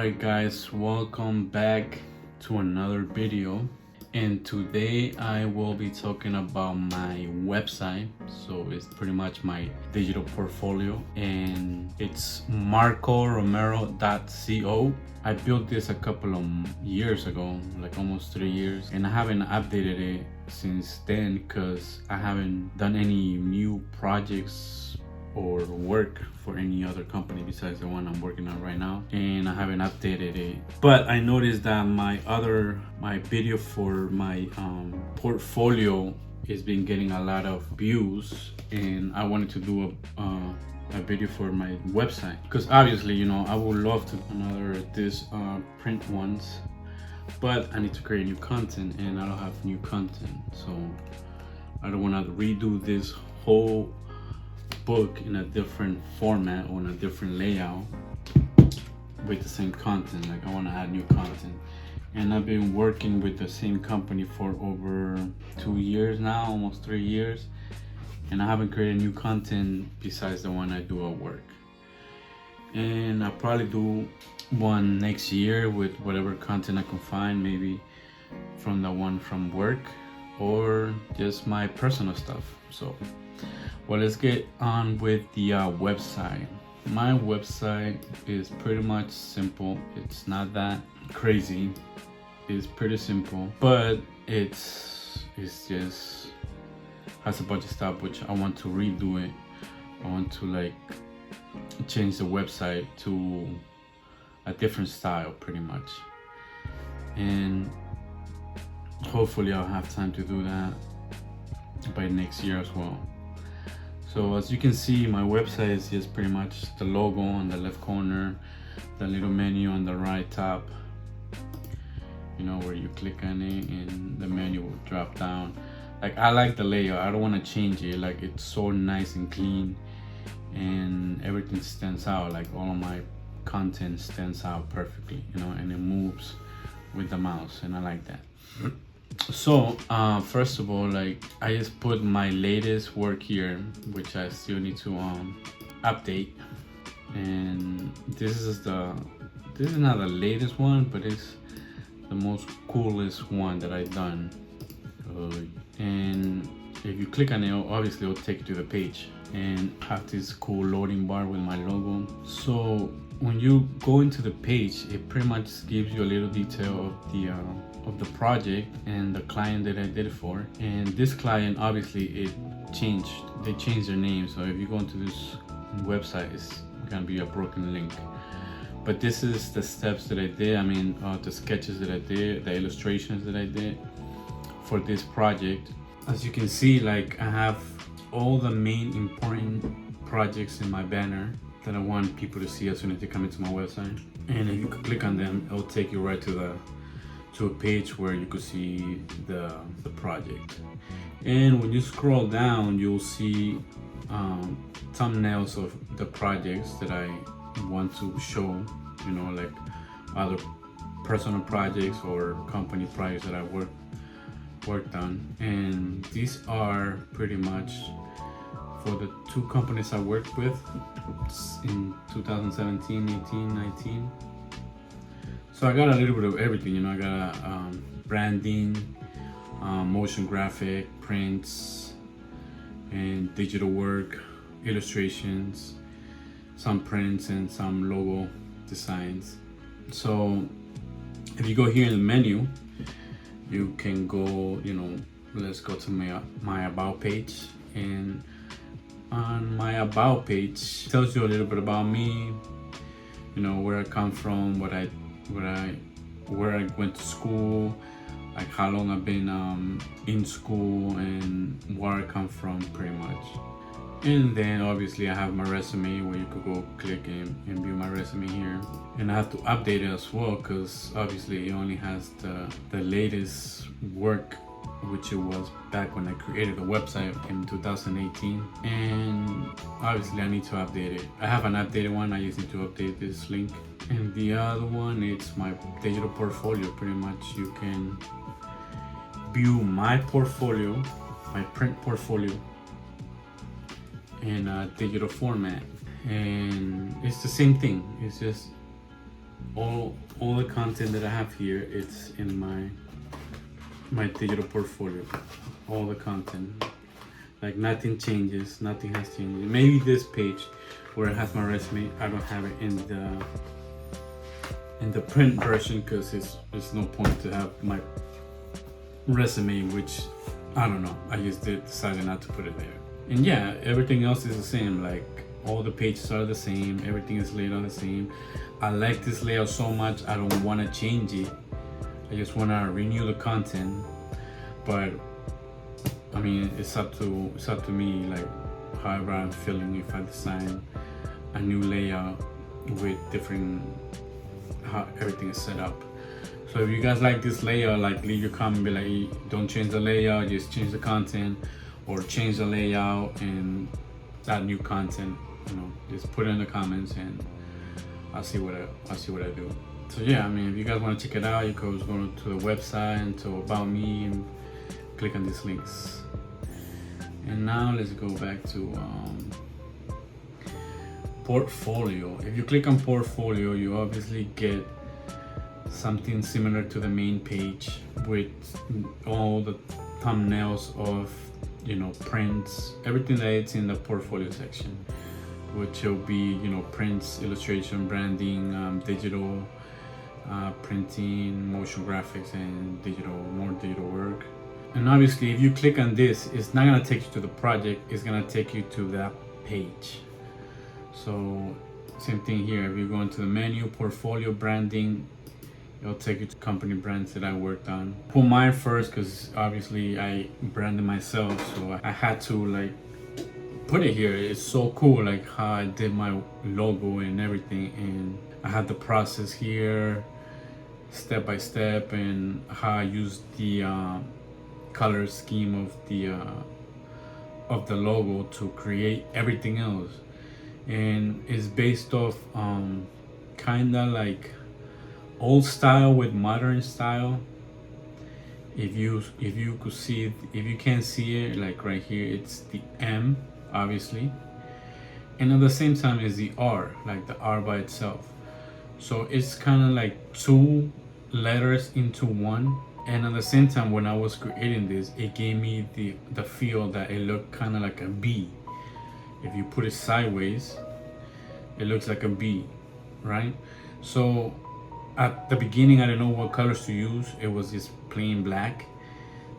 Alright guys, welcome back to another video, and today I will be talking about my website. So it's pretty much my digital portfolio, and it's MarkozArte.co. I built this a couple of years ago, like almost 3 years, and I haven't updated it since then because I haven't done any new projects or work for any other company besides the one I'm working on right now, and I haven't updated it. But I noticed that my video for my portfolio has been getting a lot of views, and I wanted to do a video for my website because obviously, you know, I would love to this print ones, but I need to create new content and I don't have new content, so I don't want to redo this whole book in a different format or in a different layout with the same content. Like, I want to add new content, and I've been working with the same company for over 2 years now, almost 3 years, and I haven't created new content besides the one I do at work. And I'll probably do one next year with whatever content I can find, maybe from the one from work or just my personal stuff. So well, let's get on with the website. My website is pretty much simple. It's not that crazy. It's pretty simple, but it's just has a bunch of stuff which I want to redo it. I want to like change the website to a different style pretty much, and hopefully I'll have time to do that by next year as well. So as you can see, my website is just pretty much the logo on the left corner, the little menu on the right top, you know, where you click on it and the menu will drop down. Like, I like the layout. I don't want to change it. Like, it's so nice and clean, and everything stands out. Like, all of my content stands out perfectly, you know, and it moves with the mouse, and I like that. So first of all, like, I just put my latest work here, which I still need to update. And this is not the latest one, but it's the most coolest one that I've done. And if you click on it, obviously it'll take you to the page and have this cool loading bar with my logo. So when you go into the page, it pretty much gives you a little detail of the project and the client that I did it for. And this client, obviously they changed their name, so if you go into this website, it's gonna be a broken link. But this is the steps that I did. I mean, the sketches that I did, the illustrations that I did for this project. As you can see, like, I have all the main important projects in my banner that I want people to see as soon as they come into my website. And if you could click on them, it'll take you right to a page where you could see the project. And when you scroll down, you'll see thumbnails of the projects that I want to show, you know, like other personal projects or company projects that I worked on. And these are pretty much for the 2 companies I worked with in 2017, 18, 19. So I got a little bit of everything, you know. I got branding, motion graphic, prints, and digital work, illustrations, some prints, and some logo designs. So if you go here in the menu, you can go, you know, let's go to my about page. And on my about page, it tells you a little bit about me, you know, where I come from, where I went to school, like how long I've been in school, and where I come from pretty much. And then obviously I have my resume where you could go click and view my resume here. And I have to update it as well because obviously it only has the latest work, which it was back when I created the website in 2018. And obviously I need to update it. I have an updated one. I just need to update this link. And the other one, it's my digital portfolio. Pretty much you can view my portfolio, my print portfolio, in a digital format. And it's the same thing. It's just all the content that I have here, it's in my digital portfolio. All the content, like nothing changes, nothing has changed. Maybe this page where it has my resume, I don't have it in the print version because there's no point to have my resume, which I don't know, I just decided not to put it there. And yeah, everything else is the same. Like all the pages are the same, everything is laid out the same. I like this layout so much, I don't want to change it. I just want to renew the content. But I mean, it's up to me, like however I'm feeling, if I design a new layout with different how everything is set up. So if you guys like this layout, like leave your comment, be like, don't change the layout, just change the content, or change the layout and add new content. You know, just put it in the comments and I'll see what I do. So yeah, I mean, if you guys want to check it out, you can go to the website and to About Me and click on these links. And now let's go back to portfolio. If you click on portfolio, you obviously get something similar to the main page with all the thumbnails of, you know, prints, everything that it's in the portfolio section, which will be, you know, prints, illustration, branding, digital, printing, motion graphics, and more digital work. And obviously, if you click on this, it's not gonna take you to the project, it's gonna take you to that page. So same thing here, if you go into the menu, portfolio, branding, it'll take you to company brands that I worked on. Put mine first because obviously I branded myself, so I had to like put it here. It's so cool, like how I did my logo and everything, and I had the process here step by step, and how I used the color scheme of the logo to create everything else. And it's based off kinda like old style with modern style. If you could see it, if you can't see it, like right here, it's the M obviously, and at the same time is the R, like the R by itself. So it's kind of like two letters into one. And at the same time, when I was creating this, it gave me the feel that it looked kind of like a B. If you put it sideways, it looks like a B, right? So at the beginning, I didn't know what colors to use. It was just plain black.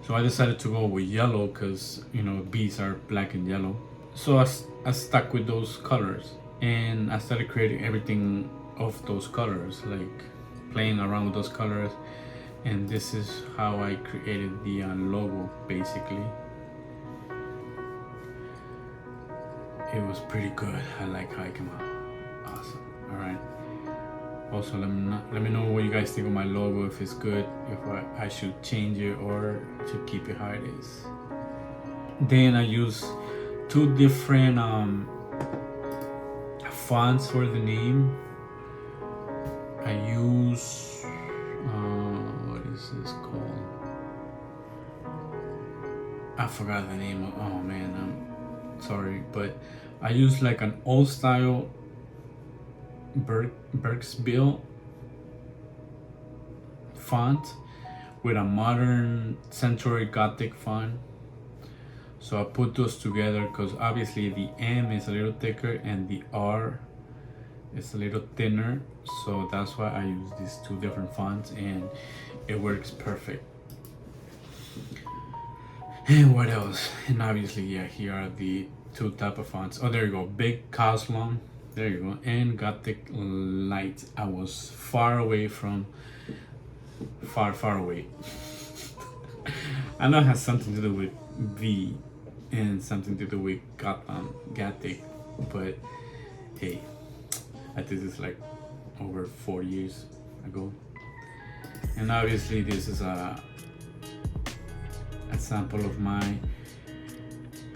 So I decided to go with yellow because, you know, B's are black and yellow. So I stuck with those colors, and I started creating everything of those colors, like playing around with those colors. And this is how I created the logo, basically. It was pretty good. I like how it came out. Awesome. All right. Also, let me know what you guys think of my logo, if it's good, if I should change it or to keep it how it is. Then I use two different fonts for the name. I use what is this called? I forgot the name of, oh man, I'm sorry, but I use like an old style Berksville font with a modern Century Gothic font. So I put those together because obviously the M is a little thicker and the R is a little thinner. So that's why I use these two different fonts, and it works perfect. And what else? And obviously, yeah, here are the two type of fonts. Oh, there you go. Big Column. There you go. And Gothic Light. I was far away from far away. I know it has something to do with V and something to do with Gothic, but hey, I did this like over 4 years ago. And obviously this is a sample of my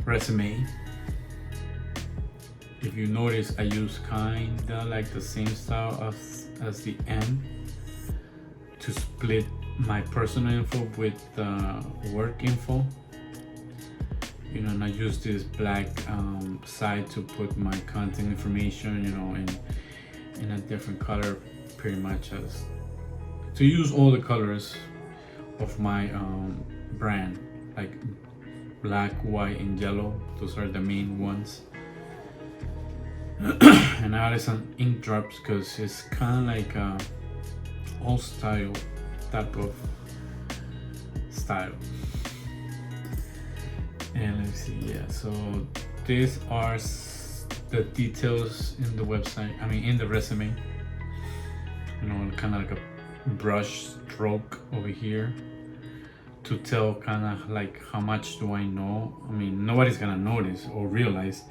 resume. If you notice, I use kinda like the same style as the M to split my personal info with work info. You know, and I use this black side to put my content information, you know, in a different color pretty much as to use all the colors of my brand, like black, white, and yellow. Those are the main ones. And I added some ink drops because it's kind of like a old style type of style. And let's see, yeah, so these are the details in the website, in the resume. Kind of like a brush stroke over here to tell kind of like how much do I know. Nobody's gonna notice or realize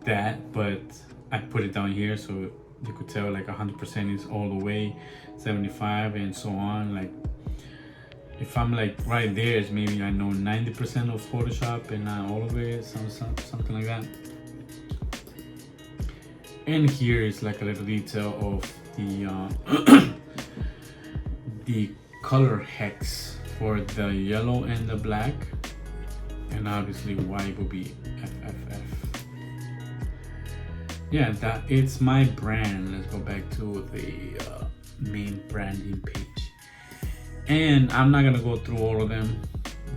that, but I put it down here so you could tell like 100% is all the way, 75 and so on. Like if I'm like right there, it's maybe I know 90% of Photoshop and not all of it, something like that. And here is like a little detail of the the color hex for the yellow and the black, and obviously white will be FFF. Yeah, that it's my brand. Let's go back to the main branding page. And I'm not gonna go through all of them,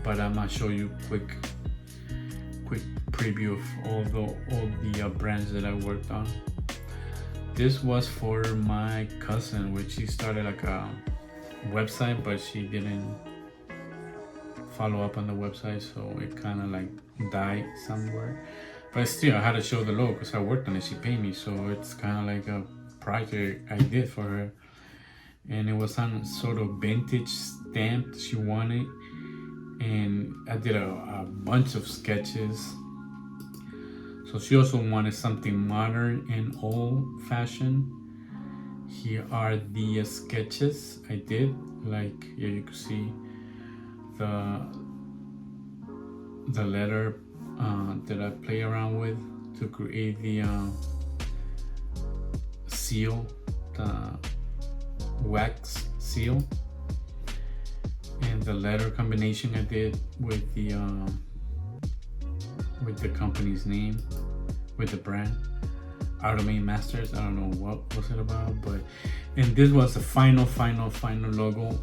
but I'm gonna show you quick preview of all the brands that I worked on. This was for my cousin, which she started like a website, but she didn't follow up on the website, so it kind of like died somewhere. But still, I had to show the logo because I worked on it. She paid me, so it's kind of like a project I did for her. And it was some sort of vintage stamp she wanted, and I did a bunch of sketches. So she also wanted something modern and old-fashioned. Here are the sketches I did. Like here you can see the letter that I play around with to create the seal, the wax seal, and the letter combination I did with the company's name, with the brand Automate Masters. I don't know what was it about, and this was the final logo.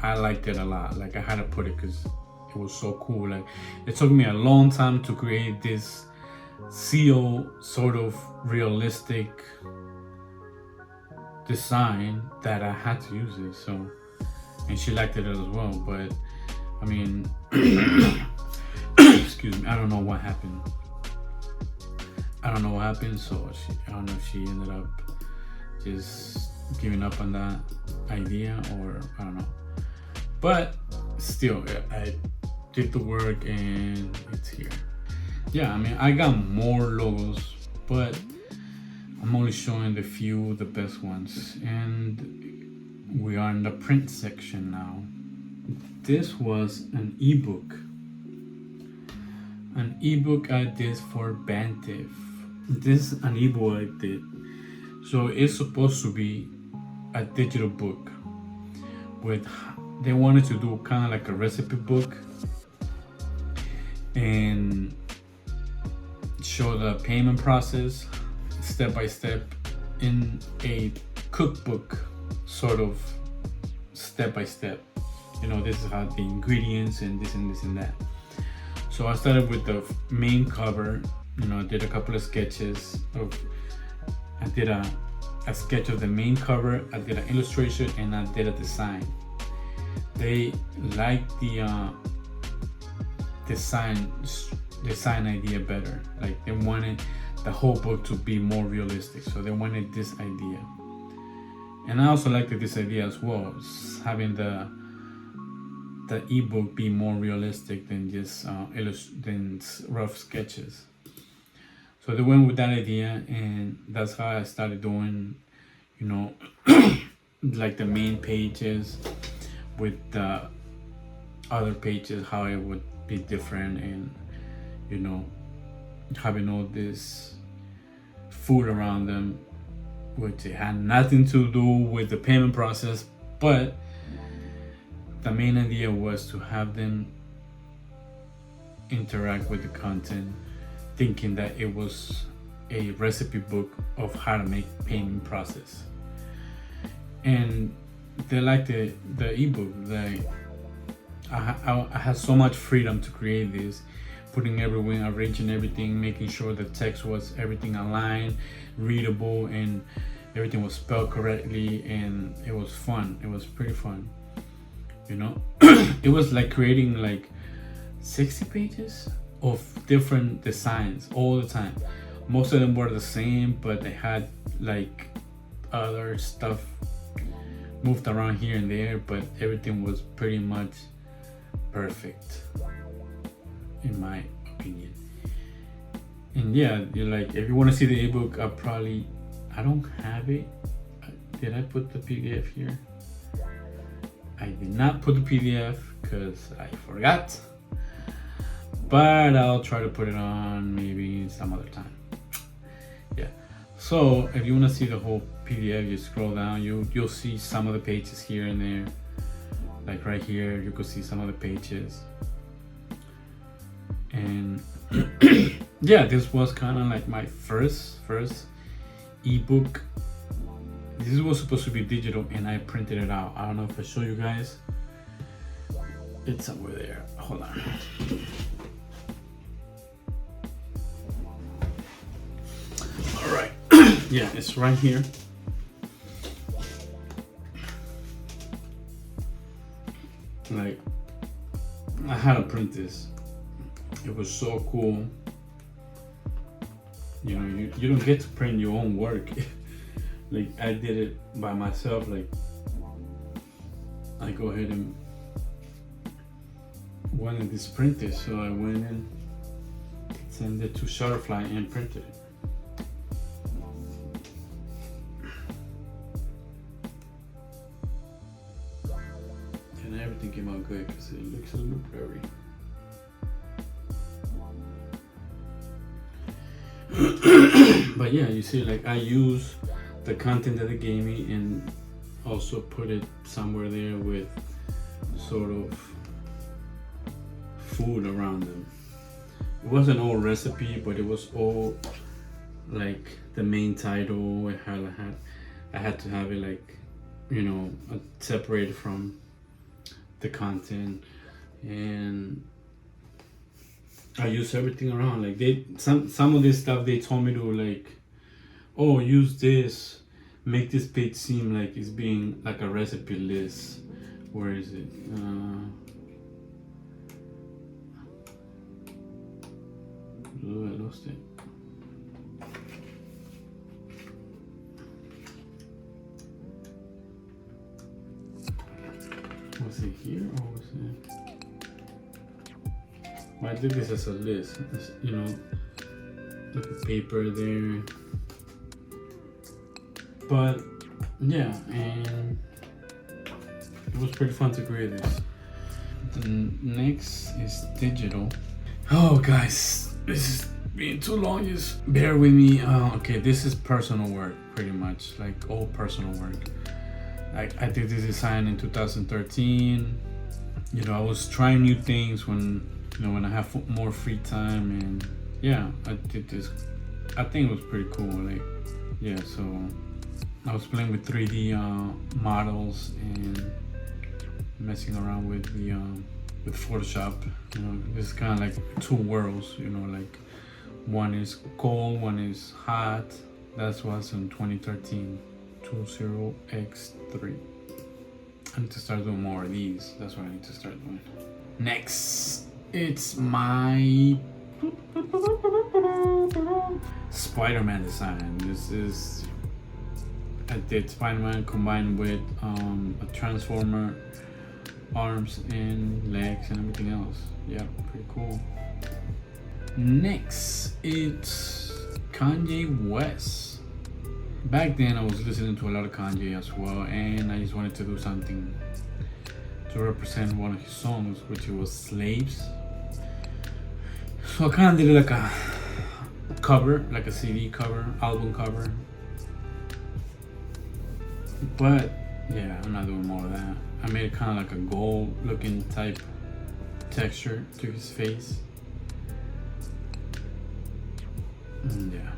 I liked it a lot. Like I had to put it because it was so cool. Like it took me a long time to create this seal sort of realistic design that I had to use it. So, and she liked it as well. But excuse me, I don't know what happened. So I don't know if she ended up just giving up on that idea, or I don't know. But still, I did the work and it's here. Yeah, I got more logos, but I'm only showing the best ones. And we are in the print section now. This was an ebook. An ebook I did for Bantif. This is an ebook I did. So it's supposed to be a digital book they wanted to do kind of like a recipe book and show the payment process step by step in a cookbook, sort of step by step. This is how the ingredients and this and this and that. So I started with the main cover. I did a couple of sketches I did a sketch of the main cover, I did an illustration, and I did a design. They liked the design idea better. Like they wanted the whole book to be more realistic, so they wanted this idea. And I also liked this idea as well, having the ebook be more realistic than just than rough sketches. So they went with that idea, and that's how I started doing, like the main pages with the other pages, how it would be different, and having all this food around them, which it had nothing to do with the payment process, but the main idea was to have them interact with the content, thinking that it was a recipe book of how to make payment process. and they like the ebook. Like I had so much freedom to create this, putting everything, arranging everything, making sure the text was everything aligned, readable, and everything was spelled correctly, and it was fun. It was pretty fun, you know. It was like creating like 60 pages of different designs all the time. Most of them were the same, but they had like other stuff moved around here and there, but everything was pretty much perfect in my opinion. And yeah, you're like, if you want to see the ebook, I don't have it. Did I put the PDF here? I did not put the PDF because I forgot, but I'll try to put it on maybe some other time. Yeah, so if you want to see the whole PDF, you scroll down, you'll see some of the pages here and there. Like right here, you could see some of the pages. And yeah, this was kind of like my first ebook. This was supposed to be digital, and I printed it out. I don't know if I show you guys. It's somewhere there. Hold on. All right. Yeah, it's right here. Like, I had to print this. It was so cool. You know, you don't get to print your own work. Like, I did it by myself. Like, I go ahead and wanted this printed, so I went and sent it to Shutterfly and printed it. And everything came out good because it looks a little blurry. But yeah, you see, like, I use the content that they gave me and also put it somewhere there with sort of food around them. It wasn't all recipe, but it was all like the main title. I had to have it like, you know, separated from the content, and I use everything around. Like some of this stuff they told me to, like, oh, use this, make this page seem like it's being like a recipe list. Where is it? Oh, I lost it. Was it here or was it? Well, I did this as a list. It's, you know, like a paper there. But yeah, and it was pretty fun to create this. The next is digital. Oh guys, this is being too long, just bear with me. Okay, this is personal work, pretty much, like all personal work. Like, I did this design in 2013. You know, I was trying new things when I have more free time, and yeah, I did this. I think it was pretty cool. Like, yeah, so I was playing with 3D models and messing around with the with Photoshop. You know, it's kind of like two worlds. You know, like one is cold, one is hot. That was in 2013, 20x3. I need to start doing more of these. That's what I need to start doing. Next, it's my Spider-Man design. This is, I did Spider-Man combined with a transformer, arms and legs and everything else. Yeah, pretty cool. Next, it's Kanye West. Back then I was listening to a lot of Kanye as well, and I just wanted to do something to represent one of his songs, which was Slaves. So I kind of did it like a cover, like a CD cover, album cover. But yeah, I'm not doing more of that. I made it kind of like a gold looking type texture to his face. And yeah.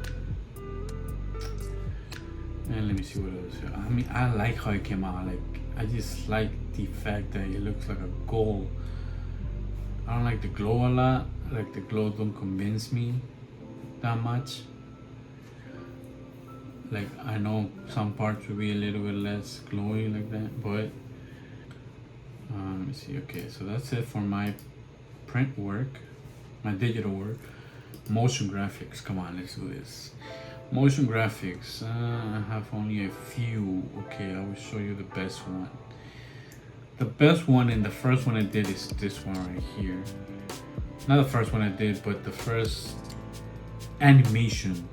And let me see what else. I mean, I like how it came out. Like, I just like the fact that it looks like a gold. I don't like the glow a lot. Like, the glow don't convince me that much. Like, I know some parts will be a little bit less glowy like that, but let me see. Okay, so that's it for my print work, my digital work. Motion graphics, come on, let's do this. Motion graphics, I have only a few. Okay, I will show you the best one. The best one, and the first one I did, is this one right here. Not the first one I did, but the first animation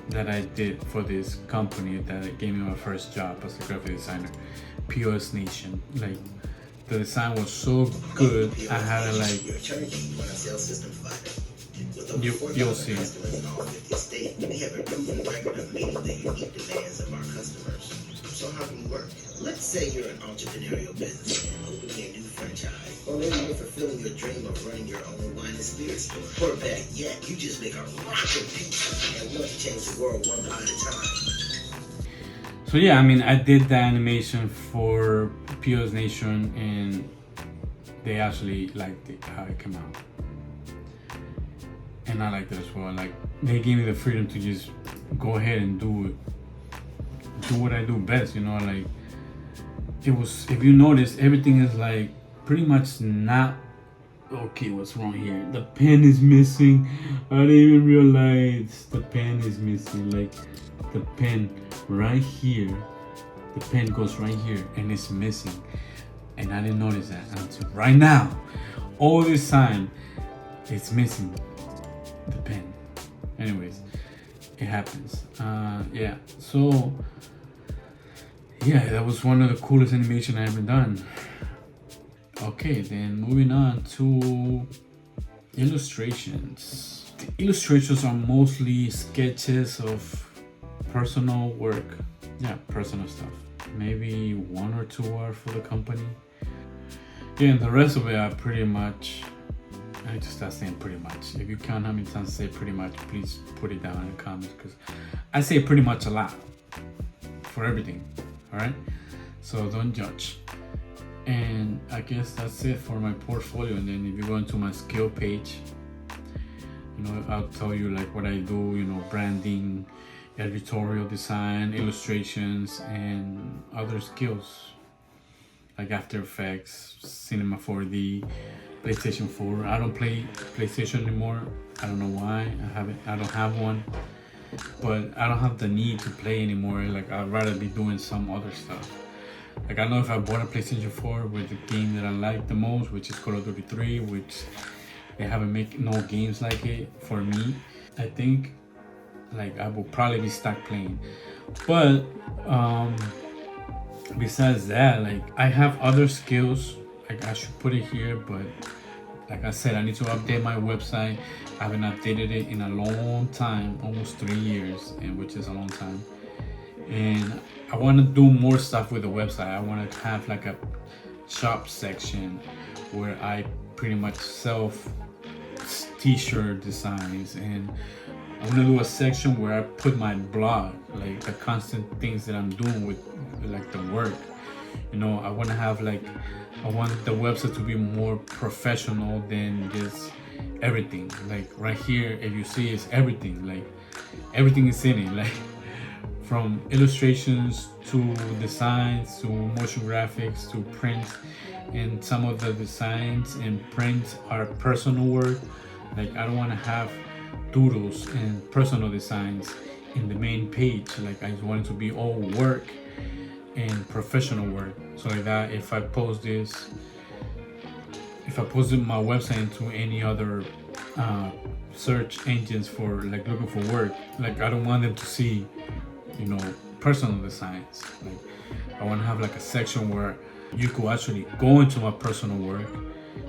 that I did for this company that gave me my first job as a graphic designer, POS Nation. Like, the design was so good, I had to like, you'll see it. We have a proven record of meeting the unique demands of our customers. So how do you work? Let's say you're an entrepreneurial businessman opening a new franchise, or maybe you're fulfilling your dream of running your own wine and spirit store. Or better yet, you just make a rocket pizza and want to change the world one pie at a time. So yeah, I mean, I did the animation for POS Nation, and they actually liked it, how it came out. And I liked it as well. Like, they gave me the freedom to just go ahead and do what I do best, you know. Like, it was, if you notice, everything is like pretty much not okay. What's wrong here? The pen is missing. I didn't even realize the pen is missing. Like, the pen right here, the pen goes right here and it's missing, and I didn't notice that until right now. All this time it's missing the pen. Anyways, it happens. Yeah, so yeah, that was one of the coolest animation I ever done. Okay, then moving on to illustrations. The illustrations are mostly sketches of personal work. Yeah, personal stuff. Maybe one or two are for the company. Yeah, and the rest of it are pretty much, I just start saying pretty much. If you count how many times I say pretty much, please put it down in the comments, because I say pretty much a lot for everything. Alright? So don't judge. And I guess that's it for my portfolio. And then if you go into my skill page, you know, I'll tell you like what I do, you know, branding, editorial design, illustrations, and other skills like After Effects, Cinema 4D, PlayStation 4. I don't play PlayStation anymore. I don't know why. I don't have one, but I don't have the need to play anymore. Like, I'd rather be doing some other stuff. Like, I know if I bought a PlayStation 4 with the game that I like the most, which is Call of Duty 3, which they haven't made no games like it for me, I think like I will probably be stuck playing. But besides that, like, I have other skills, like I should put it here, but like I said, I need to update my website. I haven't updated it in a long time, almost 3 years, and which is a long time. And I want to do more stuff with the website. I want to have like a shop section where I pretty much sell t-shirt designs, and I want to do a section where I put my blog, like the constant things that I'm doing with like the work. You know, I want to have like, I want the website to be more professional than just everything. Like right here, if you see, it's everything. Like everything is in it. Like from illustrations to designs to motion graphics to print. And some of the designs and prints are personal work. Like I don't want to have doodles and personal designs in the main page. Like I just want it to be all work and professional work. So like that, if I post this, if I posted my website into any other search engines for like looking for work, like I don't want them to see, you know, personal designs. Like I want to have like a section where you could actually go into my personal work,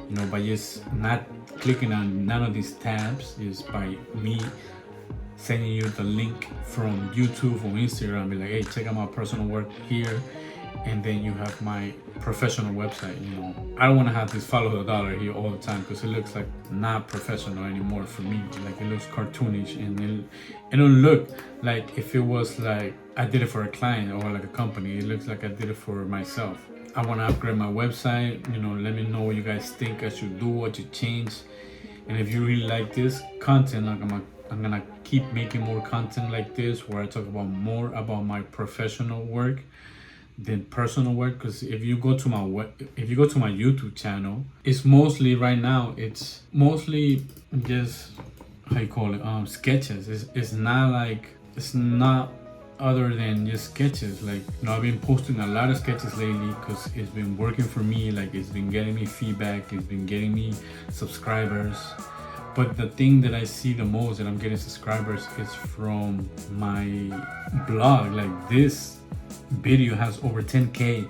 you know, by just not clicking on none of these tabs, just by me sending you the link from YouTube or Instagram, be like, hey, check out my personal work here, and then you have my professional website. You know, I don't want to have this follow the dollar here all the time, because it looks like not professional anymore for me. Like it looks cartoonish, and it don't look like if it was like I did it for a client or like a company. It looks like I did it for myself. I want to upgrade my website. Let me know what you guys think I should do, what you change. And if you really like this content, I'm gonna keep making more content like this, where I talk about more about my professional work than personal work. Because if you go to my YouTube channel, it's mostly right now. It's mostly just how you call it, sketches. It's not other than just sketches. Like, I've been posting a lot of sketches lately because it's been working for me. Like, it's been getting me feedback, it's been getting me subscribers. But the thing that I see the most that I'm getting subscribers is from my blog. Like, this video has over 10K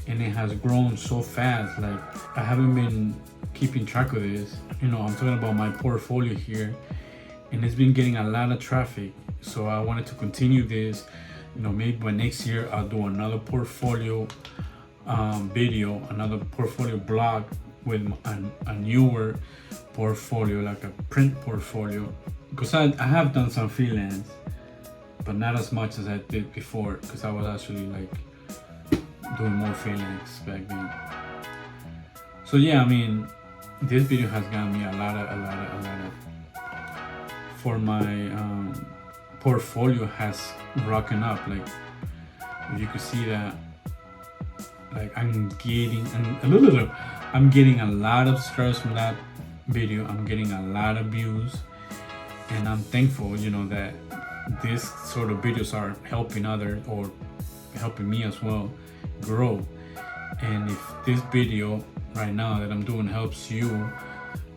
and it has grown so fast. Like, I haven't been keeping track of this. I'm talking about my portfolio here, and it's been getting a lot of traffic. So I wanted to continue this. Maybe by next year I'll do another portfolio video, another portfolio blog with a newer portfolio, like a print portfolio. Because I have done some freelance, but not as much as I did before, because I was actually like doing more freelance back then. So yeah, this video has gotten me a lot of for my portfolio has rocking up. Like, if you could see that, like, I'm getting a lot of subscribers from that video. I'm getting a lot of views, and I'm thankful, that this sort of videos are helping others, or helping me as well grow. And if this video right now that I'm doing helps you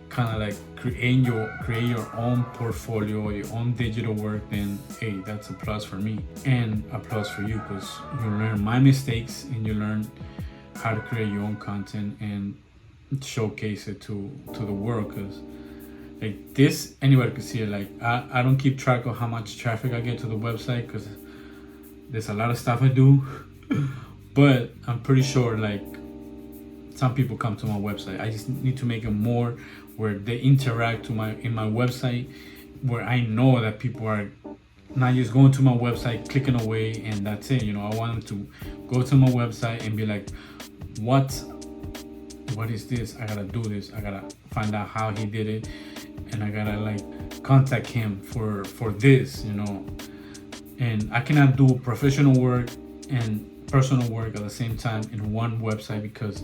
kind of like create your own portfolio or your own digital work, then hey, that's a plus for me and a plus for you, because you learn my mistakes and you learn how to create your own content and showcase it to the world. Because like this, anybody could see it. Like, I don't keep track of how much traffic I get to the website, because there's a lot of stuff I do but I'm pretty sure like some people come to my website. I just need to make it more where they interact in my website, where I know that people are not just going to my website, clicking away, and that's it. I want them to go to my website and be like, what is this? I gotta do this. I gotta find out how he did it, and I gotta like contact him for this, And I cannot do professional work and personal work at the same time in one website, because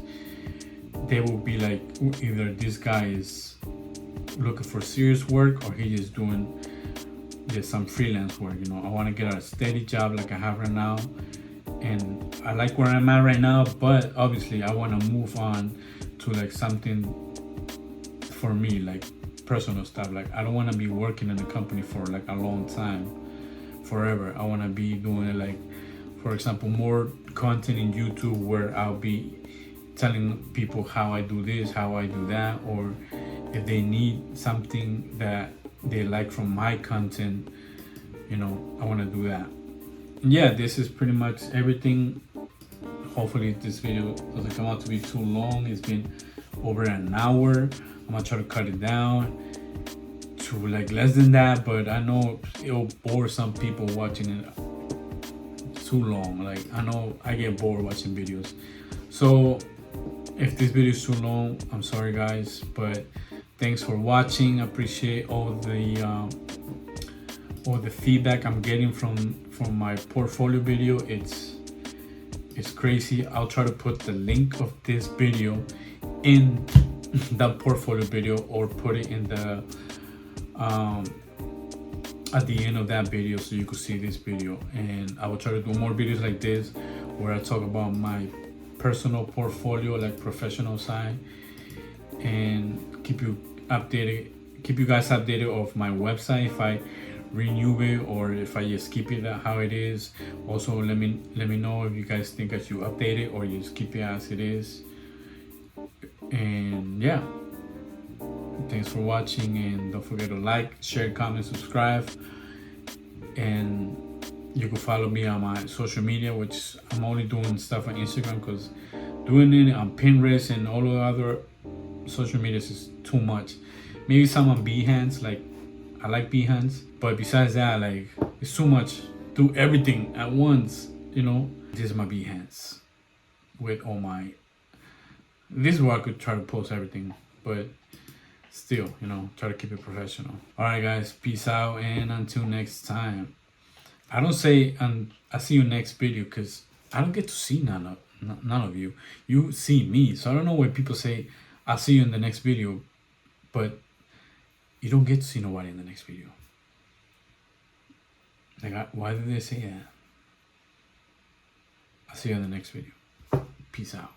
they will be like, either this guy is looking for serious work or he's just doing just some freelance work. I want to get a steady job like I have right now, and I like where I'm at right now, but obviously I want to move on to like something for me, like personal stuff. Like, I don't want to be working in a company for like a long time, forever. I want to be doing like, for example, more content in YouTube where I'll be telling people how I do this, how I do that, or if they need something that they like from my content, I want to do that. Yeah, this is pretty much everything. Hopefully this video doesn't come out to be too long. It's been over an hour. I'm gonna try to cut it down to like less than that, but I know it'll bore some people watching it too long. Like, I know I get bored watching videos. So if this video is too long, I'm sorry guys, but thanks for watching. I appreciate all the feedback I'm getting from my portfolio video. It's crazy. I'll try to put the link of this video in the portfolio video, or put it in the at the end of that video, so you could see this video. And I will try to do more videos like this where I talk about my personal portfolio, like professional side, and keep you guys updated of my website, if I renew it or if I just keep it how it is. Also, let me know if you guys think I should update it or you just keep it as it is. And yeah, thanks for watching, and don't forget to like, share, comment, subscribe. And you can follow me on my social media, which I'm only doing stuff on Instagram, because doing it on Pinterest and all the other social medias is too much. Maybe some on Behance, like I like Behance, but besides that, like, it's too much do everything at once, you know. This is my Behance with all my, this is where I could try to post everything, but still, you know, try to keep it professional. All right, guys, peace out, and until next time. I don't say I see you next video because I don't get to see none of you. You see me, so I don't know why people say I'll see you in the next video, but you don't get to see nobody in the next video. Like, why did they say that? I'll see you in the next video. Peace out.